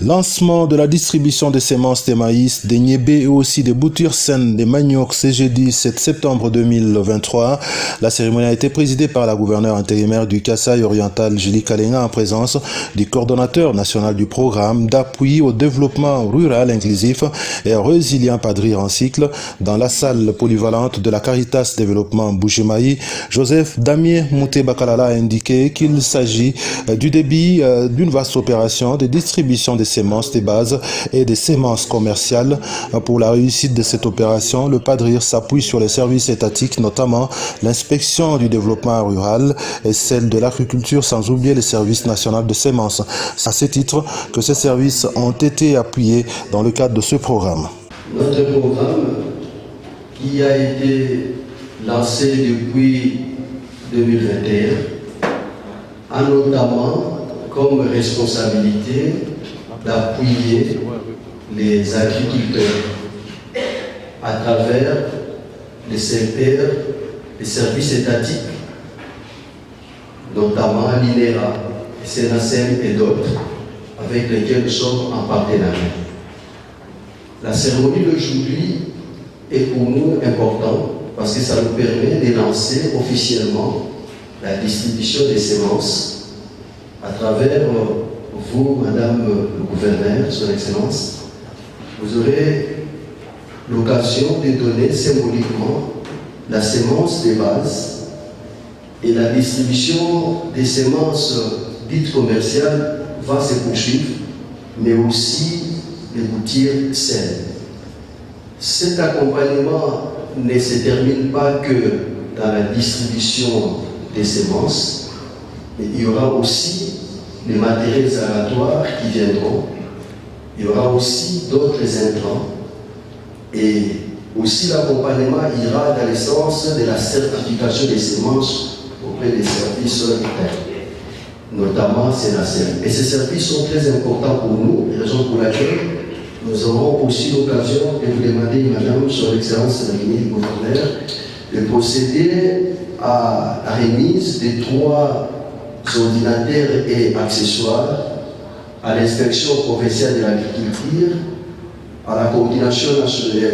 Lancement de la distribution des semences de maïs, des niébés et aussi des boutures saines des maniocs ce jeudi 7 septembre 2023. La cérémonie a été présidée par la gouverneure intérimaire du Kasaï oriental, Julie Kalenga, en présence du coordonnateur national du programme d'appui au développement rural inclusif et résilient Padri en cycle dans la salle polyvalente de la Caritas Développement Bouchemaï. Joseph Damien Mouté Bakalala a indiqué qu'il s'agit du début d'une vaste opération de distribution des semences de base et des semences commerciales. Pour la réussite de cette opération, le Padrir s'appuie sur les services étatiques, notamment l'inspection du développement rural et celle de l'agriculture, sans oublier les services nationaux de semences. C'est à ce titre que ces services ont été appuyés dans le cadre de ce programme. Notre programme, qui a été lancé depuis 2021, a notamment comme responsabilité d'appuyer les agriculteurs à travers les secteurs, les services étatiques, notamment l'INERA, CNACM et d'autres, avec lesquels nous sommes en partenariat. La cérémonie d'aujourd'hui est pour nous importante parce que ça nous permet de lancer officiellement la distribution des semences à travers vous, Madame le Gouverneur, Son Excellence. Vous aurez l'occasion de donner symboliquement la semence de base et la distribution des semences dites commerciales va se poursuivre, mais aussi les boutures saines. Cet accompagnement ne se termine pas que dans la distribution des semences, mais il y aura aussi les matériels aratoires qui viendront, il y aura aussi d'autres intrants, et aussi l'accompagnement ira dans le sens de la certification des semences auprès des services étatiques, notamment CNACM. Et ces services sont très importants pour nous, raison pour laquelle nous aurons aussi l'occasion de vous demander, Madame, Son Excellence la ministre Gouverneur, de procéder à la remise des 3 ordinateurs et accessoires à l'inspection provinciale de l'agriculture, à la coordination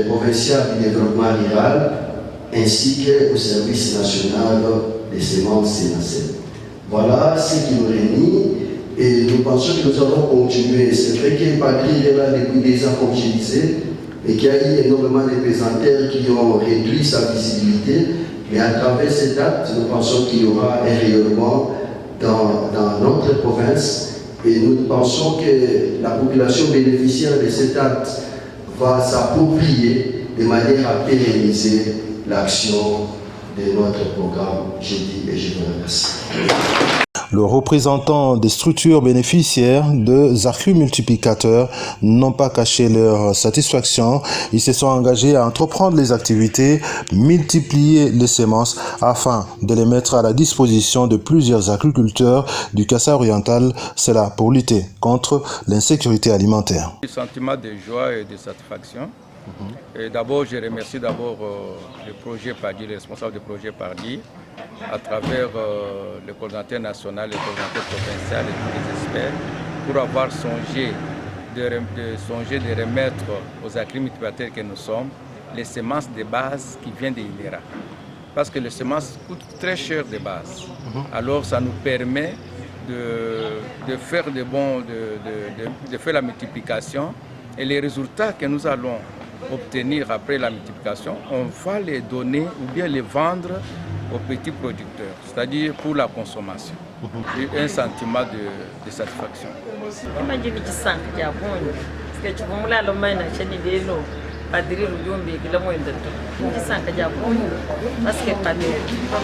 provinciale du développement rural, ainsi qu'au service national des semences CNACM. Voilà ce qui nous réunit et nous pensons que nous allons continuer. C'est vrai que Padri est là depuis des ans, comme je disais, et qu'il y a eu énormément de présenteurs qui ont réduit sa visibilité, mais à travers cet acte, nous pensons qu'il y aura un rayonnement dans notre province et nous pensons que la population bénéficiaire de cet acte va s'approprier de manière à pérenniser l'action de notre programme. Je dis et je vous remercie. Le représentant des structures bénéficiaires de Zachu multiplicateurs n'ont pas caché leur satisfaction. Ils se sont engagés à entreprendre les activités, multiplier les semences afin de les mettre à la disposition de plusieurs agriculteurs du Kasaï oriental. C'est là pour lutter contre l'insécurité alimentaire. Un sentiment de joie et de satisfaction. D'abord, je remercie le projet Padri, les responsables du projet Padri, à travers le coordinateur national, le coordinateur provincial et tous les experts, pour avoir songé de remettre aux agriculteurs que nous sommes les semences de base qui viennent de l'INERA. Parce que les semences coûtent très cher de base. Alors ça nous permet de faire de faire la multiplication et les résultats que nous allons obtenir après la multiplication, on va les donner ou bien les vendre aux petits producteurs, c'est-à-dire pour la consommation. J'ai un sentiment de satisfaction. Padri Rujumbi kila mwenda tu. Ngisanka japonyo parce que Padri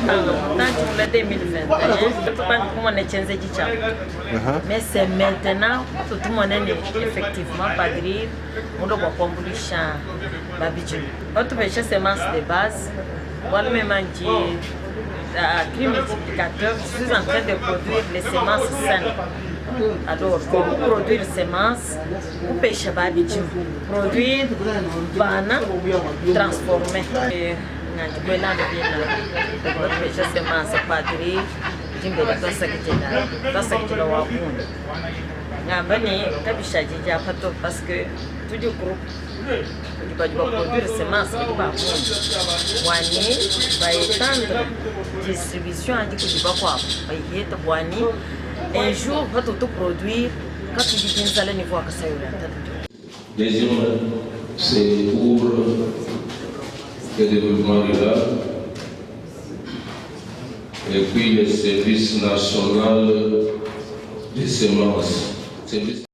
alors tant que le 2021 tout le monde ne change gicha. Mais c'est maintenant tout le monde est effectivement Padri on doit communiquer babiju. Autre pêche semence de base. Voilà même manger multiplicateur, je suis en train de produire les semences saines. Alors, pour produire semences, vous pêchez babiju, produire, bana, transformer. Nous pêcher semences Padri, jimbe da saka jina wa ngambani kabishaji ja pato parce que tout du groupe du ba produire semence du ba wani ba étendre distribution andi ku ba kwa ba yeta wani un jour va tout produire quand tu dis que ça le niveau que ça y deuxième c'est pour le développement rural et puis le service national des semences.